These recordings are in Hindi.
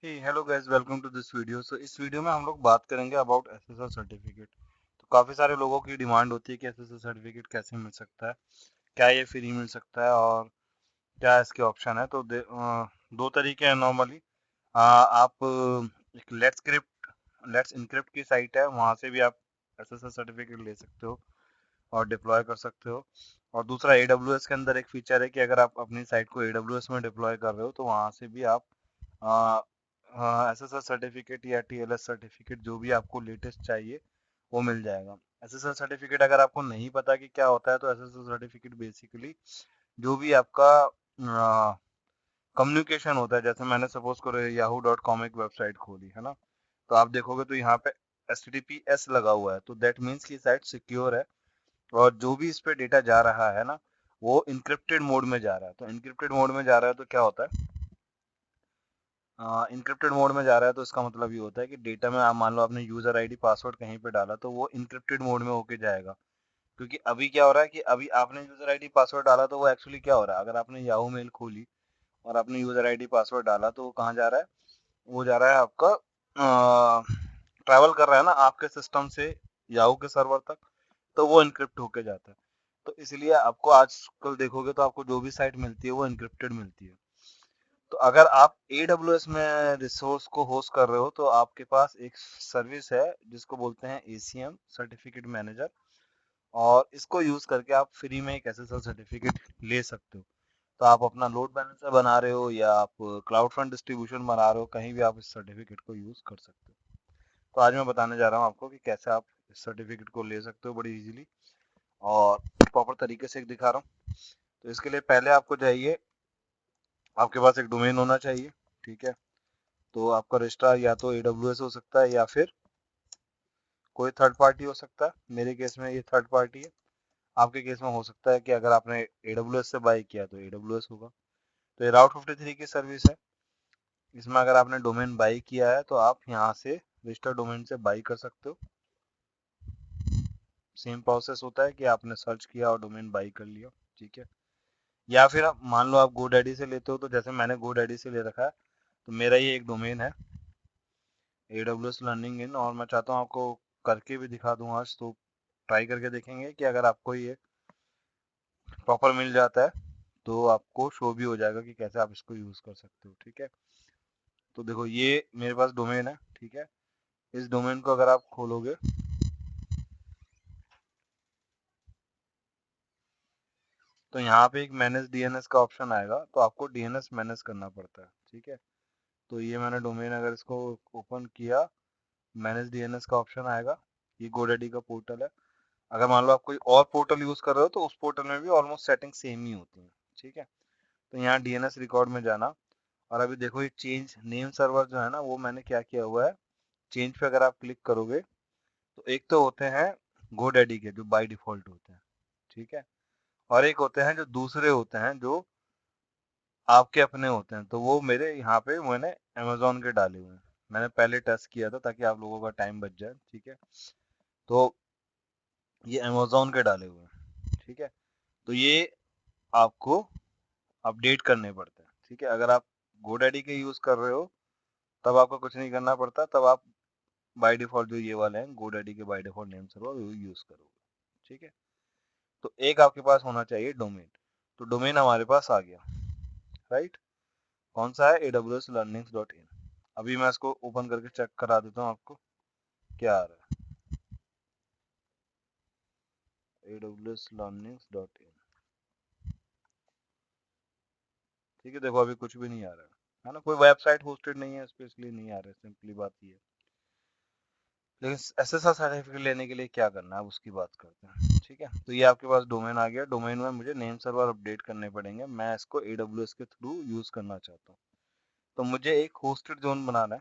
Hello guys, welcome to this video. इस वीडियो में हम लोग बात करेंगे अबाउट एसएसएल सर्टिफिकेट। तो काफ़ी सारे लोगों की डिमांड होती है कि एसएसएल सर्टिफिकेट कैसे मिल सकता है, क्या ये फ्री मिल सकता है और क्या इसके ऑप्शन है। दो तरीके हैं नॉर्मली। आप एक लेट्स इनक्रिप्ट की साइट है, वहाँ से भी आप एसएसएल सर्टिफिकेट ले सकते हो और डिप्लॉय कर सकते हो। और दूसरा AWS के अंदर एक फीचर है कि अगर आप अपनी साइट को AWS में डिप्लॉय कर रहे हो तो वहाँ से भी आप एसएसएल सर्टिफिकेट या टीएलएस सर्टिफिकेट जो भी आपको लेटेस्ट चाहिए वो मिल जाएगा। एसएसएल सर्टिफिकेट अगर आपको नहीं पता कि क्या होता है तो एसएसएल सर्टिफिकेट बेसिकली जो भी आपका कम्युनिकेशन होता है, जैसे मैंने सपोज करो yahoo.com एक वेबसाइट खोली है ना, तो आप देखोगे तो यहाँ पे HTTPS लगा हुआ है, तो दैट मीन्स की साइट सिक्योर है और जो भी इस पे डेटा जा रहा है ना वो इनक्रिप्टेड मोड में जा रहा है। तो इनक्रिप्टेड मोड में जा रहा है तो क्या होता है, इनक्रिप्टेड मोड में जा रहा है तो इसका मतलब ये होता है कि डेटा में आप मान लो आपने यूजर आईडी पासवर्ड कहीं पे डाला तो वो इनक्रिप्टेड मोड में होके जाएगा। क्योंकि अभी क्या हो रहा है कि अभी आपने यूजर आईडी पासवर्ड डाला तो वो एक्चुअली क्या हो रहा है, अगर आपने याहू मेल खोली और आपने यूजर आईडी पासवर्ड डाला तो वो कहाँ जा रहा है, वो जा रहा है आपका ट्रैवल कर रहा है ना आपके सिस्टम से याहू के सर्वर तक, तो वो इनक्रिप्ट होके जाता है। तो इसलिए आपको आजकल देखोगे तो आपको जो भी साइट मिलती है वो इनक्रिप्टेड मिलती है। तो अगर आप AWS में रिसोर्स को होस्ट कर रहे हो तो आपके पास एक सर्विस है जिसको बोलते हैं ACM सर्टिफिकेट मैनेजर, और इसको यूज करके आप फ्री में एक SSL सर्टिफिकेट ले सकते हो। तो आप अपना लोड बैलेंसर बना रहे हो या आप क्लाउड फ्रंट डिस्ट्रीब्यूशन बना रहे हो, कहीं भी आप इस सर्टिफिकेट को यूज कर सकते हो। तो आज मैं बताने जा रहा हूँ आपको कि कैसे आप इस सर्टिफिकेट को ले सकते हो बड़ी इजीली और प्रॉपर तरीके से दिखा रहा हूँ। तो इसके लिए पहले आपको चाहिए, आपके पास एक डोमेन होना चाहिए। ठीक है, तो आपका रजिस्ट्रार या तो AWS हो सकता है या फिर कोई थर्ड पार्टी हो सकता है। मेरे केस में ये थर्ड पार्टी है, आपके केस में हो सकता है कि अगर आपने AWS से बाई किया तो AWS होगा। तो ये राउट 53 की सर्विस है, इसमें अगर आपने डोमेन बाई किया है तो आप यहाँ से रजिस्टर डोमेन से बाई कर सकते हो। सेम प्रोसेस होता है कि आपने सर्च किया और डोमेन बाई कर लिया। ठीक है, या फिर आप मान लो आप GoDaddy से लेते हो, तो जैसे मैंने GoDaddy से ले रखा है तो मेरा ये एक डोमेन है AWS लर्निंग इन, और मैं चाहता हूँ आपको करके भी दिखा दूँ आज। तो ट्राई करके देखेंगे कि अगर आपको ये प्रॉपर मिल जाता है तो आपको शो भी हो जाएगा कि कैसे आप इसको यूज कर सकते हो। ठीक है, तो देखो ये मेरे पास डोमेन है। ठीक है, इस डोमेन को अगर आप खोलोगे तो यहाँ पे एक मैनेज DNS का ऑप्शन आएगा, तो आपको DNS मैनेज करना पड़ता है। ठीक है, तो ये मैंने डोमेन अगर इसको ओपन किया, मैनेज DNS का ऑप्शन आएगा। ये GoDaddy का पोर्टल है। अगर मान लो आप कोई और पोर्टल यूज कर रहे हो तो उस पोर्टल में भी ऑलमोस्ट सेटिंग सेम ही होती है। ठीक है, तो यहाँ DNS रिकॉर्ड में जाना, और अभी देखो ये चेंज नेम सर्वर जो है ना वो मैंने क्या किया हुआ है, चेंज पे अगर आप क्लिक करोगे तो एक तो होते हैं GoDaddy के जो बाय डिफॉल्ट होते हैं। ठीक है, और एक होते हैं जो दूसरे होते हैं जो आपके अपने होते हैं, तो वो मेरे यहाँ पे मैंने अमेजोन के डाले हुए हैं। मैंने पहले टेस्ट किया था ताकि आप लोगों का टाइम बच जाए। ठीक है, तो ये अमेजोन के डाले हुए हैं। ठीक है, तो ये आपको अपडेट करने पड़ते हैं। ठीक है, अगर आप GoDaddy के यूज कर रहे हो तब आपको कुछ नहीं करना पड़ता, तब आप बाय डिफॉल्ट जो ये वाले हैं GoDaddy के बाय डिफॉल्ट नेम सर्वर वो यूज करोगे। ठीक है, तो एक आपके पास होना चाहिए डोमेन। तो डोमेन हमारे पास आ गया, राइट। कौन सा है, awslearnings.in। अभी मैं इसको ओपन करके चेक करा देता हूँ आपको क्या आ रहा है, awslearnings.in। ठीक है, देखो अभी कुछ भी नहीं आ रहा है ना, कोई वेबसाइट होस्टेड नहीं है इस पे, इसलिए नहीं आ रहा है, सिंपली बात ये है। लेकिन SSL सर्टिफिकेट लेने के लिए क्या करना है उसकी बात करते हैं। ठीक है, तो ये आपके पास डोमेन आ गया। डोमेन में मुझे नेम सर्वर अपडेट करने पड़ेंगे, मैं इसको AWS के थ्रू यूज करना चाहता हूँ। तो मुझे एक होस्टेड जोन बनाना है,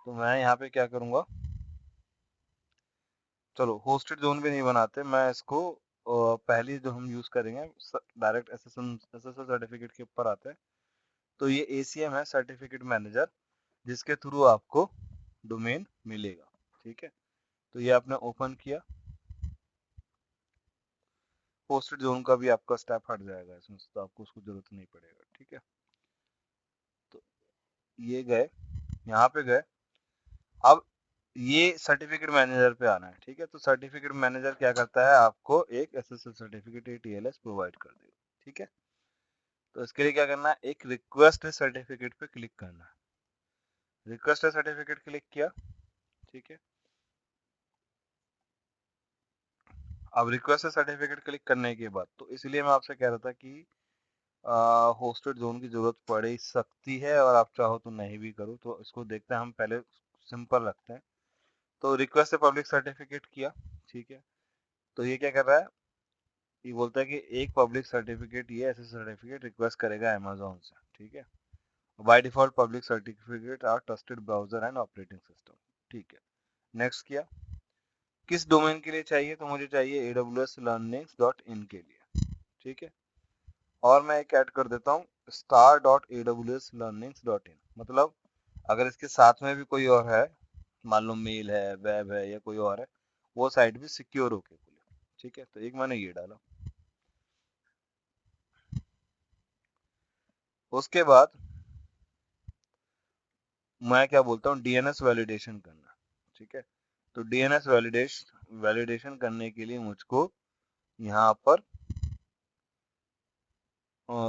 तो मैं यहाँ पे क्या करूँगा, चलो होस्टेड जोन भी नहीं बनाते, मैं इसको पहली जो हम यूज करेंगे डायरेक्ट SSL सर्टिफिकेट के ऊपर आते हैं। तो ये ACM है सर्टिफिकेट मैनेजर, जिसके थ्रू आपको डोमेन मिलेगा। ठीक है, तो ये आपने ओपन किया, पोस्टेड जोन का भी आपका स्टेप हट जाएगा इसमें, तो आपको उसको जरूरत नहीं पड़ेगा। ठीक है, तो ये गए, यहाँ पे गए, अब ये सर्टिफिकेट मैनेजर पे आना है, ठीक है। तो सर्टिफिकेट मैनेजर क्या करता है, आपको एक एसएसएल सर्टिफिकेट टीएलएस प्रोवाइड कर देगा, ठीक है। तो इसके लिए क्या करना है, एक रिक्वेस्ट सर्टिफिकेट पे क्लिक करना है। रिक्वेस्ट सर्टिफिकेट क्लिक किया, ठीक है। अब रिक्वेस्ट सर्टिफिकेट क्लिक करने के बाद, तो इसलिए मैं आपसे कह रहा था कि होस्टेड जोन की जरूरत पड़ ही सकती है और आप चाहो तो नहीं भी करो, तो इसको देखते हैं हम, पहले सिंपल रखते हैं। तो रिक्वेस्ट से पब्लिक सर्टिफिकेट किया, ठीक है। तो ये क्या कर रहा है, ये बोलता है कि एक पब्लिक सर्टिफिकेट, ये ऐसे सर्टिफिकेट रिक्वेस्ट करेगा अमेजोन से, ठीक है। By default public certificate are trusted browser and operating system, ठीक है। नेक्स्ट किया, किस डोमेन के लिए चाहिए, तो मुझे चाहिए aws.learnings.in के लिए, ठीक है। और मैं एक ऐड कर देता हूँ star.aws.learnings.in, मतलब अगर इसके साथ में भी कोई और है, मान लो मेल है, वेब है या कोई और है, वो साइट भी सिक्योर होके खुले, ठीक है। तो एक मैंने ये डाला। उसके बाद मैं क्या बोलता हूँ, डीएनएस वैलिडेशन करना, ठीक है। तो डीएनएस वैलिडेशन करने के लिए मुझको यहाँ पर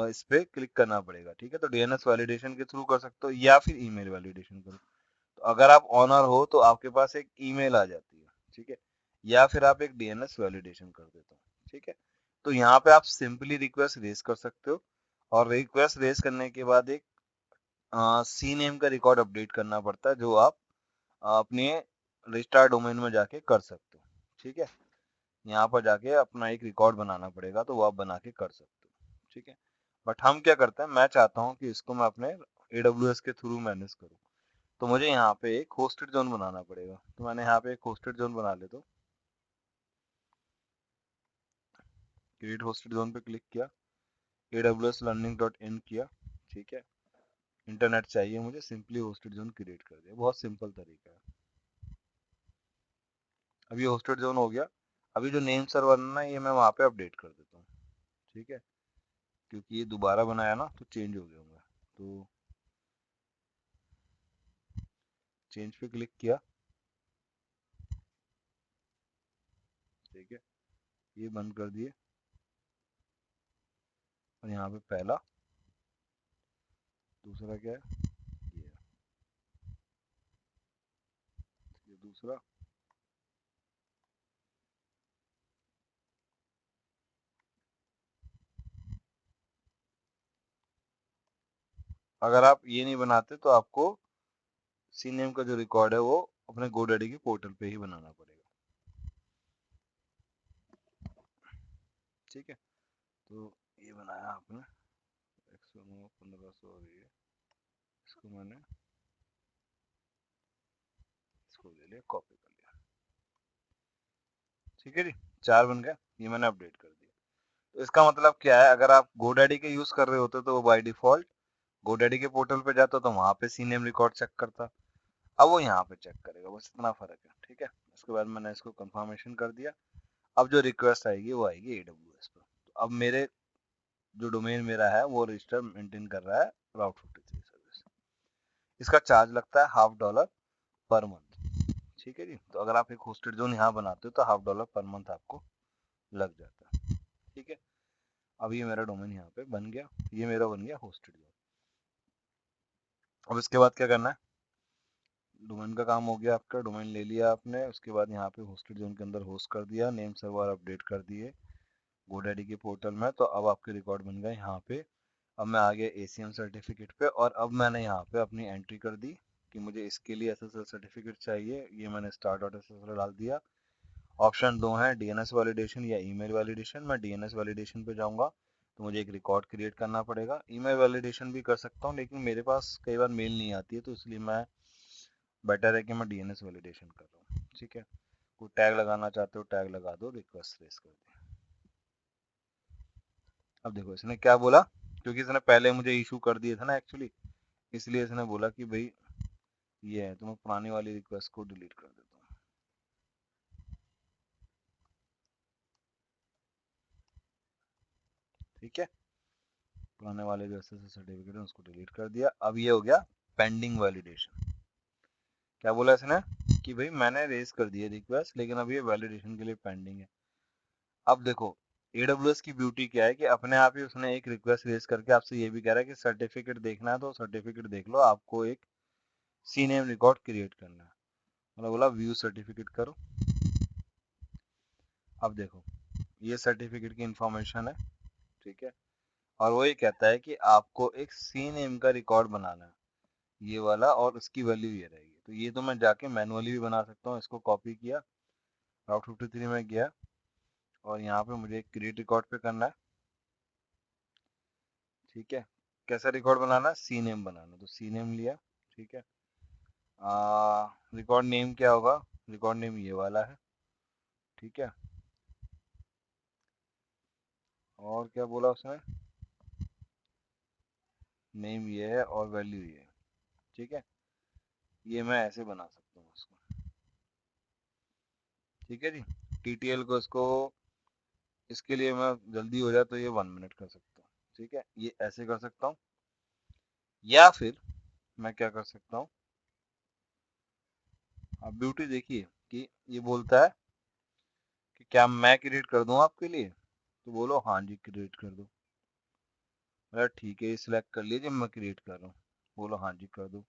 इस पे क्लिक करना पड़ेगा, ठीक है। तो डीएनएस वैलिडेशन के थ्रू कर सकते हो या फिर ईमेल वैलिडेशन करो। तो अगर आप ऑनर हो तो आपके पास एक ईमेल आ जाती है, ठीक है, या फिर आप एक डीएनएस वैलिडेशन कर देते हो, ठीक है। तो यहाँ पे आप सिंपली रिक्वेस्ट रेज कर सकते हो, और रिक्वेस्ट रेज करने के बाद एक सी नेम का रिकॉर्ड अपडेट करना पड़ता है, जो आप अपने रजिस्ट्रार डोमेन में जाके कर सकते हो, ठीक है। यहाँ पर जाके अपना एक रिकॉर्ड बनाना पड़ेगा, तो वो आप बना के कर सकते हो, ठीक है। बट हम क्या करते हैं, मैं चाहता हूँ कि इसको मैं अपने AWS के थ्रू मैनेज करूँ, तो मुझे यहाँ पे एक होस्टेड जोन बनाना पड़ेगा। तो मैंने यहाँ पे एक होस्टेड जोन बना लेता हूँ, क्रिएट होस्टेड जोन पे क्लिक किया, aws.learning.in किया, ठीक है। इंटरनेट चाहिए मुझे, सिंपली होस्टेड जोन क्रिएट कर दिया, बहुत सिंपल तरीका है। अब ये होस्टेड जोन हो गया। अभी जो नेम सर्वर है ना, ये मैं वहाँ पे अपडेट कर देता हूँ, ठीक है, क्योंकि ये दोबारा बनाया ना तो चेंज हो गया होगा। तो चेंज पे क्लिक किया, ठीक है, ये बंद कर दिए, और यहाँ पे पहला, दूसरा क्या है, ये ये दूसरा। अगर आप ये नहीं बनाते तो आपको सी नेम का जो रिकॉर्ड है वो अपने गोडैडी के पोर्टल पे ही बनाना पड़ेगा, ठीक है। तो ये बनाया आपने 109 1500, और ये इसको मैंने इसको ले लिया, कॉपी कर लिया, ठीक है जी। 4 बन गया, ये मैंने अपडेट कर दिया। तो इसका मतलब क्या है, अगर आप गोडैडी के यूज कर रहे होते तो वो बाय डिफॉल्ट गोडैडी के पोर्टल पे जाता तो वहां पे सी नेम रिकॉर्ड चेक करता, अब वो यहाँ पे चेक करेगा, बस इतना फर्क है, ठीक है। उसके बाद मैंने इसको कंफर्मेशन कर दिया। अब जो रिक्वेस्ट आएगी वो आएगी AWS पर। तो अब मेरे जो डोमेन मेरा है वो रजिस्टर मेंटेन कर रहा है राउट 53 सर्विस। इसका चार्ज लगता है $50 पर मंथ, ठीक है जी। तो अगर आप एक होस्टेड जोन यहाँ बनाते हो तो $50 पर मंथ आपको लग जाता है, ठीक है। अब ये मेरा डोमेन यहाँ पे बन गया, ये मेरा बन गया होस्टेड जोन। अब इसके बाद क्या करना है, डोमेन का काम हो गया आपका, डोमेन ले लिया आपने, उसके बाद यहाँ पे होस्टेड जोन के अंदर होस्ट कर दिया, नेम सर्वर अपडेट कर दिए गोडैडी के पोर्टल में, तो अब आपके रिकॉर्ड बन गए यहाँ पे। अब मैं आ गया ACM सर्टिफिकेट पे, और अब मैंने यहाँ पे अपनी एंट्री कर दी कि मुझे इसके लिए SSL सर्टिफिकेट चाहिए, ये मैंने star.ssl डाल दिया। ऑप्शन दो हैं, DNS वैलिडेशन या ईमेल वैलिडेशन। मैं DNS वैलिडेशन पे जाऊंगा, तो मुझे एक रिकॉर्ड क्रिएट करना पड़ेगा। ईमेल वैलिडेशन भी कर सकता हूँ, लेकिन मेरे पास कई बार मेल नहीं आती है, तो इसलिए मैं बेटर है कि मैं DNS वैलिडेशन कर रहा हूँ, ठीक है। कोई टैग लगाना चाहते हो टैग लगा दो, रिक्वेस्ट रेस कर दिया। अब देखो इसने क्या बोला, क्योंकि इसने पहले मुझे इशू कर दिया था ना एक्चुअली, इसलिए इसने बोला कि भाई ये है, तो मैं पुरानी वाली रिक्वेस्ट को डिलीट कर देता हूँ, ठीक है। पुराने वाले जो एसएसएल सर्टिफिकेट है उसको डिलीट कर दिया। अब ये हो गया पेंडिंग वैलिडेशन। क्या बोला इसने कि भाई मैंने रेज कर दिया रिक्वेस्ट, लेकिन अब ये वैलिडेशन के लिए पेंडिंग है। अब देखो AWS की ब्यूटी क्या है कि अपने आप ही उसने एक रिक्वेस्ट रेज करके आपसे ये भी कह रहा है कि सर्टिफिकेट देखना है तो सर्टिफिकेट देख लो, आपको एक CNAME रिकॉर्ड क्रिएट करना है। मतलब बोला व्यू सर्टिफिकेट करो। अब देखो ये सर्टिफिकेट की इंफॉर्मेशन है, ठीक है, और वो ये कहता है कि आपको एक CNAME का रिकॉर्ड बनाना है, ये वाला, और उसकी वैल्यू ये रहेगी। तो ये तो मैं जाके मैनुअली भी बना सकता हूँ। इसको कॉपी किया, राउट 53 में गया, और यहाँ पे मुझे एक क्रिएट रिकॉर्ड पे करना है, ठीक है। कैसा रिकॉर्ड बनाना है? CNAME बनाना, तो CNAME लिया, ठीक है। रिकॉर्ड नेम क्या होगा? रिकॉर्ड नेम ये वाला है, ठीक है। और क्या बोला उसने? नेम ये है और वैल्यू ये है, ठीक है। ये मैं ऐसे बना सकता हूँ उसको, ठीक है जी। TTL को इसको, इसके लिए मैं जल्दी हो जाए तो ये 1 मिनट कर सकता हूँ, ठीक है। ये ऐसे कर सकता हूँ, या फिर मैं क्या कर सकता हूँ, आप ब्यूटी देखिए कि ये बोलता है कि क्या मैं क्रिएट कर दूं आपके लिए, तो बोलो हाँ जी क्रिएट कर दो। अरे ठीक है, ये सिलेक्ट कर लीजिए, मैं क्रिएट कर रहा हूँ, बोलो हाँ जी कर दो।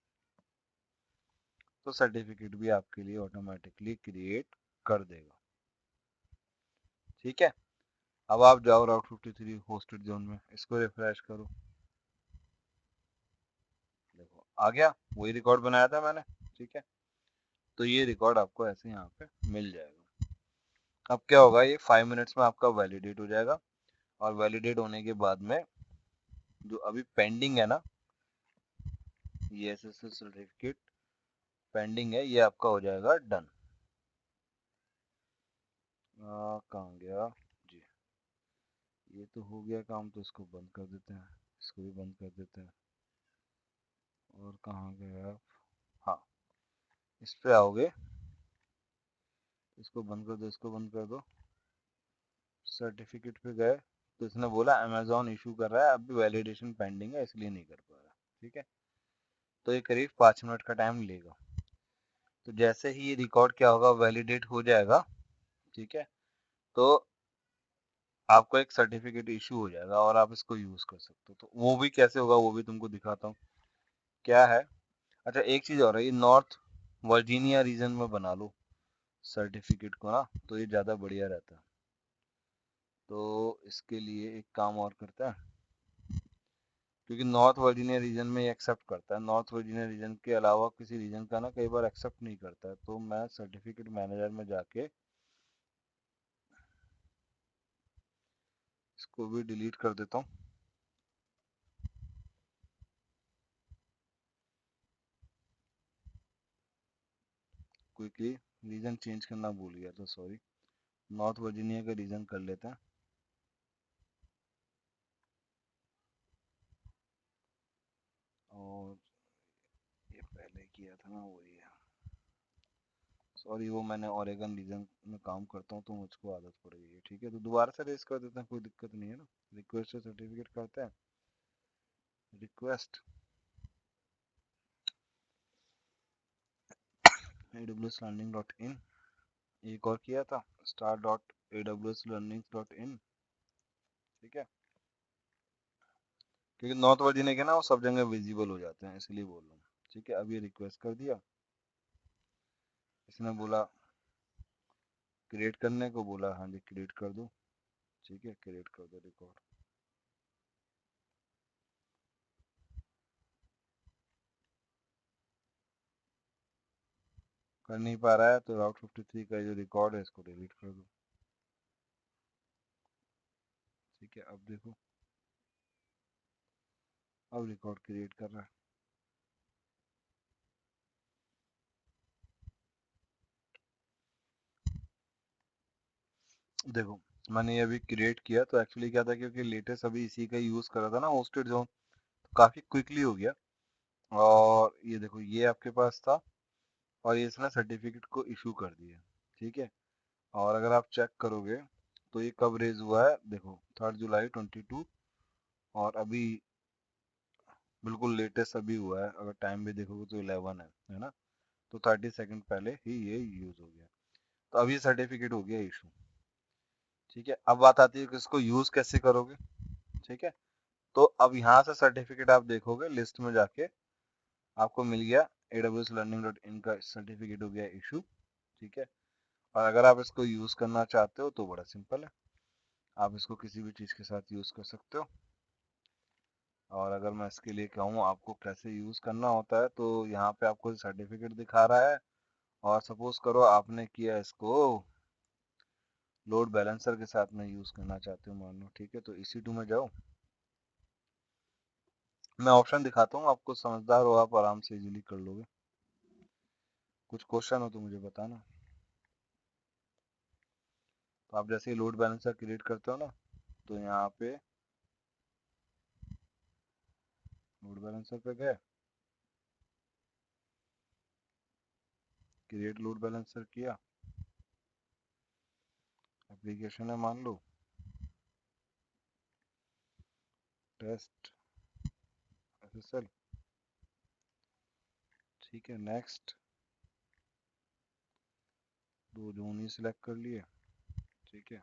तो सर्टिफिकेट भी आपके लिए ऑटोमेटिकली क्रिएट कर देगा, ठीक है। अब आप जाओ राउट 53 होस्टेड जोन में, इसको रिफ्रेश करो, देखो आ गया, वही रिकॉर्ड बनाया था मैंने, ठीक है। तो ये रिकॉर्ड आपको ऐसे यहाँ पे मिल जाएगा। अब क्या होगा, ये 5 मिनट्स में आपका वैलिडेट हो जाएगा, और वैलिडेट होने के बाद में जो अभी पेंडिंग है ना, ये SSL सर्टिफिकेट पेंडिंग है, ये आपका हो जाएगा डन। कहाँ गया जी, ये तो हो गया काम, तो इसको बंद कर देते हैं, इसको भी बंद कर देते हैं। और कहाँ गए आप? हाँ, इस पे आओगे, इसको बंद कर दो, इसको बंद कर दो। सर्टिफिकेट पे गए तो इसने बोला अमेजोन इशू कर रहा है, अभी वैलिडेशन पेंडिंग है इसलिए नहीं कर पा रहा, ठीक है। तो ये करीब 5 मिनट का टाइम लेगा। तो जैसे ही ये रिकॉर्ड क्या होगा, वैलिडेट हो जाएगा, ठीक है, तो आपको एक सर्टिफिकेट इशू हो जाएगा और आप इसको यूज कर सकते हो। तो वो भी कैसे होगा वो भी तुमको दिखाता हूँ, क्या है। अच्छा एक चीज और है, ये नॉर्थ वर्जीनिया रीजन में बना लो सर्टिफिकेट को ना, तो ये ज़्यादा बढ़िया रहता है। तो इसके लिए एक काम और करता है, क्योंकि नॉर्थ वर्जीनिया रीजन में ये एक्सेप्ट करता है, नॉर्थ वर्जीनिया रीजन के अलावा किसी रीजन का ना कई बार एक्सेप्ट नहीं करता है। तो मैं सर्टिफिकेट मैनेजर में जाके इसको भी डिलीट कर देता हूँ, क्विकली। रीजन चेंज करना भूल गया था, सॉरी। नॉर्थ वर्जीनिया का रीजन कर लेते हैं, और ये पहले किया था ना वही है, सॉरी, वो मैंने ओरेगन रीजन में काम करता हूँ तो मुझको आदत पड़ गई है, ठीक है। तो दोबारा से रेस कर देते हैं, कोई दिक्कत नहीं है ना। रिक्वेस्ट से सर्टिफिकेट करते हैं, रिक्वेस्ट aws.learning.in, एक और किया था star.aws.learning.in, ठीक है। क्योंकि नॉर्थ वर्जीनिया के ना वो सब जगह विजिबल हो जाते हैं, इसलिए बोल रहा हूँ, ठीक है। अब ये रिक्वेस्ट कर दिया, इसने बोला क्रिएट करने को, बोला हाँ जी क्रिएट कर दो, ठीक है, क्रिएट कर दो रिकॉर्ड। कर नहीं पा रहा है तो राउट 53 का जो रिकॉर्ड है इसको डिलीट कर दो, ठीक है। अब देखो, अब रिकॉर्ड क्रिएट कर रहा है, देखो मैंने ये अभी क्रिएट किया। तो एक्चुअली क्या था, क्योंकि लेटेस्ट अभी इसी का यूज कर रहा था ना होस्टेड जोन, तो काफी क्विकली हो गया। और ये देखो ये आपके पास था, और ये इसने सर्टिफिकेट को इशू कर दिया, ठीक है। और अगर आप चेक करोगे तो ये कब रेज हुआ है, देखो 3 जुलाई 22, और अभी बिल्कुल लेटेस्ट अभी हुआ है, अगर टाइम भी देखोगे तो 11 है ना, तो 30 सेकंड पहले ही ये यूज हो गया, तो अभी सर्टिफिकेट हो गया इशू। ठीक है, अब बात आती है कि इसको यूज कैसे करोगे। ठीक है, तो अब यहाँ से सर्टिफिकेट आप देखोगे लिस्ट में जाके, आपको मिल गया awslearning.in का सर्टिफिकेट हो गया इशू। ठीक है, और अगर आप इसको यूज करना चाहते हो तो बड़ा सिंपल है, आप इसको किसी भी चीज के साथ यूज कर सकते हो। और अगर मैं इसके लिए कहूँ आपको कैसे यूज करना होता है, तो यहाँ पे आपको सर्टिफिकेट दिखा रहा है, और सपोज करो आपने किया इसको लोड बैलेंसर के साथ में यूज करना चाहते हो मान लो। ठीक है, तो EC2 में जाओ, मैं ऑप्शन दिखाता हूँ आपको, समझदार हो आप आराम से इजीली कर लोगे। कुछ क्वेश्चन हो तो मुझे बताना। तो आप जैसे ही लोड बैलेंसर क्रिएट करते हो ना, तो यहाँ पे लोड बैलेंसर पे गए, क्रिएट लोड बैलेंसर किया, एप्लीकेशन है मान लो टेस्ट SSL। ठीक है, नेक्स्ट, दो जोन ही सिलेक्ट कर लिए। ठीक है,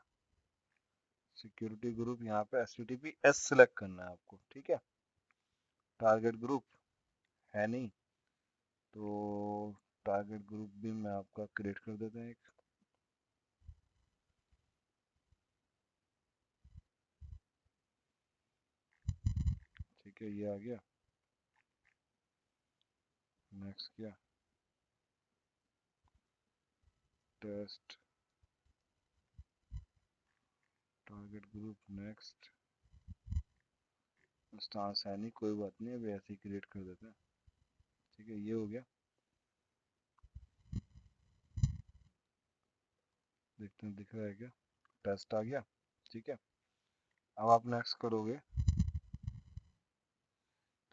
सिक्योरिटी ग्रुप यहाँ पे HTTPS सिलेक्ट करना है आपको। ठीक है, टारगेट ग्रुप है नहीं, तो टारगेट ग्रुप भी मैं आपका क्रिएट कर देते हैं एक। ठीक है, ये आ गया, नेक्स्ट किया, test target group, next, instance है नहीं, कोई बात नहीं, अभी ऐसे ही क्रिएट कर देते हैं। ठीक है, ये हो गया, देखते हैं दिख रहा है क्या, टेस्ट आ गया। ठीक है, अब आप नेक्स्ट करोगे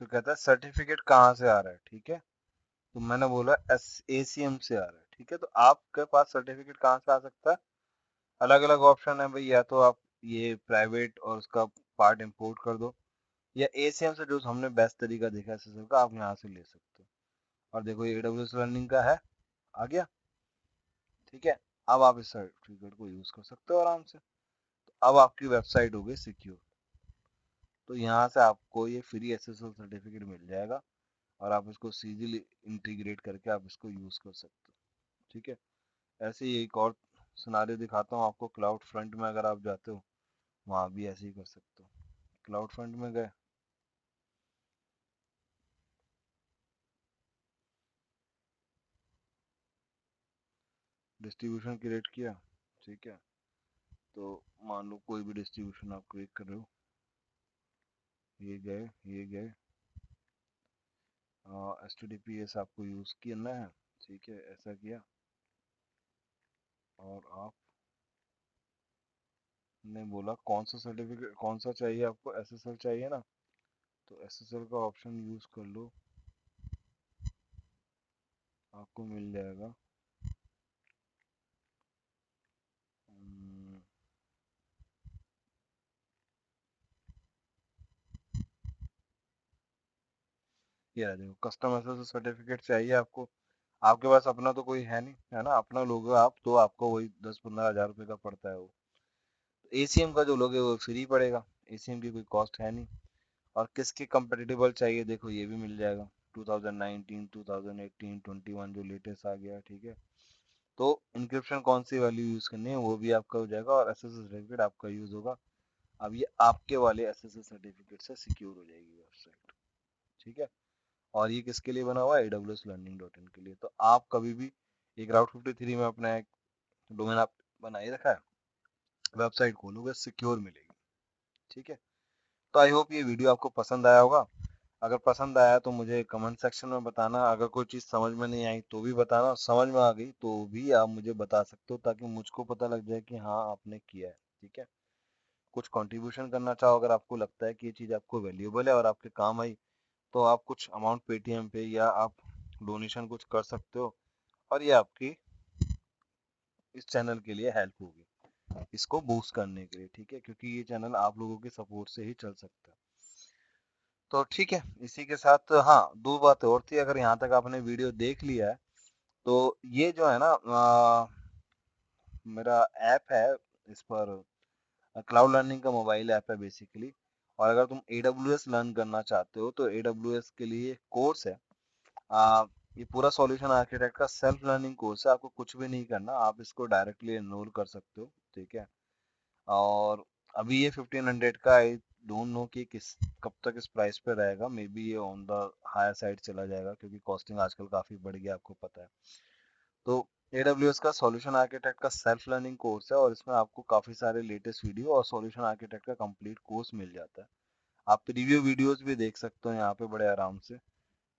तो कहता है सर्टिफिकेट कहाँ से आ रहा है। ठीक है, तो मैंने बोला ACM से आ रहा है। ठीक है, तो आपके पास सर्टिफिकेट कहाँ से आ सकता है, अलग अलग ऑप्शन है भाई, या तो आप ये प्राइवेट और उसका पार्ट इंपोर्ट कर दो, या ACM से जो हमने बेस्ट तरीका देखा है SSL का, आप यहाँ से ले सकते हो। और देखो ये AWS लर्निंग का है, आ गया। ठीक है, अब आप इस सर्टिफिकेट को यूज कर सकते हो आराम से। तो अब आपकी वेबसाइट हो गई सिक्योर, तो यहाँ से आपको ये फ्री SSL सर्टिफिकेट मिल जाएगा, और आप इसको सीधीली इंटीग्रेट करके आप इसको यूज कर सकते हो। ठीक है, ऐसे ही एक और सिनारियो दिखाता हूँ आपको, क्लाउड फ्रंट में अगर आप जाते हो, वहाँ भी ऐसे ही कर सकते हो। क्लाउड फ्रंट में गए, डिस्ट्रीब्यूशन क्रिएट किया। ठीक है, तो मान लो कोई भी डिस्ट्रीब्यूशन आप क्रिएट कर रहे हो, ये गए, ये गए, HTTPS आपको यूज करना है। ठीक है, ऐसा किया, और आपने बोला कौन सा सर्टिफिकेट, कौन सा चाहिए आपको, SSL चाहिए ना, तो SSL का ऑप्शन यूज कर लो, आपको मिल जाएगा। ये रहा, देखो कस्टम SSL सर्टिफिकेट चाहिए आपको, आपके पास अपना तो कोई है नहीं, है ना, अपना लोगे आप तो आपको वही 10-15 हज़ार रुपये का पड़ता है वो। ACM का जो लोगे वो फ्री पड़ेगा, ACM की कोई कॉस्ट है नहीं। और किसके कंपेटिबल चाहिए, देखो ये भी मिल जाएगा, 2019, 2018, 21 जो लेटेस्ट आ गया। ठीक है, तो इंक्रिप्शन कौन सी वैल्यू यूज करनी है वो भी आपका हो जाएगा, और SSL सर्टिफिकेट आपका यूज होगा। अब ये आपके वाले SSL सर्टिफिकेट से सिक्योर हो जाएगी वेबसाइट। ठीक है, और ये किसके लिए बना हुआ है, awslearning.in के लिए। तो आप कभी भी एक राउट 53 में अपना एक डोमेन आप बना ही रखा है, वेबसाइट खोलोगे सिक्योर मिलेगी। ठीक है, तो आई होप ये वीडियो आपको पसंद आया होगा। अगर पसंद आया तो मुझे कमेंट सेक्शन में बताना, अगर कोई चीज़ समझ में नहीं आई तो भी बताना, समझ में आ गई तो भी आप मुझे बता सकते हो, ताकि मुझको पता लग जाए कि हाँ आपने किया है। ठीक है, कुछ कंट्रीब्यूशन करना चाहो, अगर आपको लगता है कि ये चीज़ आपको वैल्यूएबल है और आपके काम आई, तो आप कुछ अमाउंट पेटीएम पे या आप डोनेशन कुछ कर सकते हो, और ये आपकी इस चैनल के लिए हेल्प होगी, इसको बूस्ट करने के लिए। ठीक है, क्योंकि ये चैनल आप लोगों के सपोर्ट से ही चल सकता है। तो ठीक है, इसी के साथ हाँ, 2 बातें और थी। अगर यहाँ तक आपने वीडियो देख लिया है, तो ये जो है ना मेरा ऐप है, इस पर क्लाउड लर्निंग का मोबाइल ऐप है बेसिकली। और अगर तुम AWS लर्न करना चाहते हो तो AWS के लिए कोर्स है। ये पूरा सॉल्यूशन आर्किटेक्ट का सेल्फ लर्निंग कोर्स है। आपको कुछ भी नहीं करना, आप इसको डायरेक्टली एनरोल कर सकते हो, ठीक है। और अभी ये 1500 का, आई डोंट नो कि किस कब तक इस प्राइस पे रहेगा। मे बी ये ऑन द हायर साइड चला जाएगा, क्योंकि कॉस्टिंग आजकल काफ़ी बढ़ गया, आपको पता है। तो AWS का सॉल्यूशन आर्किटेक्ट का सेल्फ लर्निंग कोर्स है, और इसमें आपको काफ़ी सारे लेटेस्ट वीडियो और सॉल्यूशन आर्किटेक्ट का कंप्लीट कोर्स मिल जाता है। आप प्रीव्यू वीडियोस भी देख सकते हो यहाँ पे बड़े आराम से।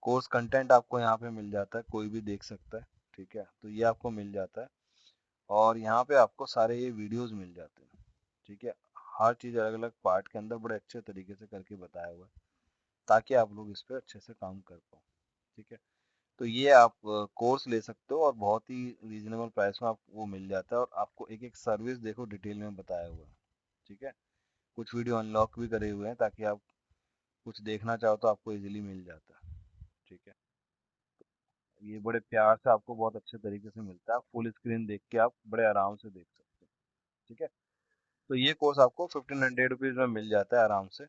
कोर्स कंटेंट आपको यहाँ पे मिल जाता है, कोई भी देख सकता है, ठीक है। तो ये आपको मिल जाता है, और यहाँ पे आपको सारे ये वीडियोस मिल जाते हैं, ठीक है। हर चीज़ अलग अलग पार्ट के अंदर बड़े अच्छे तरीके से करके बताया हुआ है, ताकि आप लोग इस पे अच्छे से काम कर पाओ, ठीक है। तो ये आप कोर्स ले सकते हो, और बहुत ही रीजनेबल प्राइस में आपको वो मिल जाता है, और आपको एक एक सर्विस देखो डिटेल में बताया हुआ है, ठीक है। कुछ वीडियो अनलॉक भी करे हुए हैं, ताकि आप कुछ देखना चाहो तो आपको इजीली मिल जाता है, ठीक है। ये बड़े प्यार से आपको बहुत अच्छे तरीके से मिलता है, आप फुल स्क्रीन देख के आप बड़े आराम से देख सकते हो, ठीक है। तो ये कोर्स आपको 1500 रुपीज में मिल जाता है आराम से,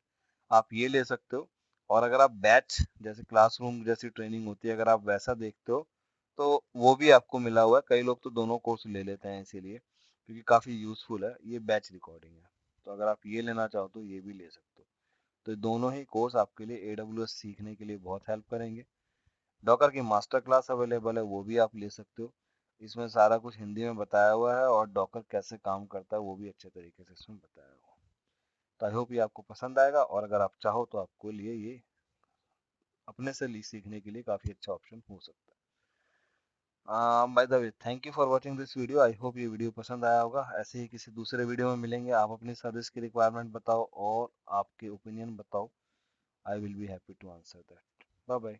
आप ये ले सकते हो। और अगर आप बैच जैसे क्लासरूम जैसी ट्रेनिंग होती है, अगर आप वैसा देखते हो, तो वो भी आपको मिला हुआ है। कई लोग तो दोनों कोर्स ले लेते हैं इसीलिए, क्योंकि काफ़ी यूजफुल है। ये बैच रिकॉर्डिंग है, तो अगर आप ये लेना चाहो तो ये भी ले सकते हो। तो दोनों ही कोर्स आपके लिए AWS सीखने के लिए बहुत हेल्प करेंगे। डॉकर की मास्टर क्लास अवेलेबल है, वो भी आप ले सकते हो। इसमें सारा कुछ हिंदी में बताया हुआ है, और डॉकर कैसे काम करता है वो भी अच्छे तरीके से इसमें बताया हुआ है। तो आई होप ये आपको पसंद आएगा, और अगर आप चाहो तो आपको लिए ये अपने से सीखने के लिए काफ़ी अच्छा ऑप्शन हो सकता है। By the way, thank you for watching this video. I hope ये वीडियो पसंद आया होगा। ऐसे ही किसी दूसरे वीडियो में मिलेंगे। आप अपनी सर्विस की रिक्वायरमेंट बताओ और आपके ओपिनियन बताओ। I will be happy to answer that. Bye bye.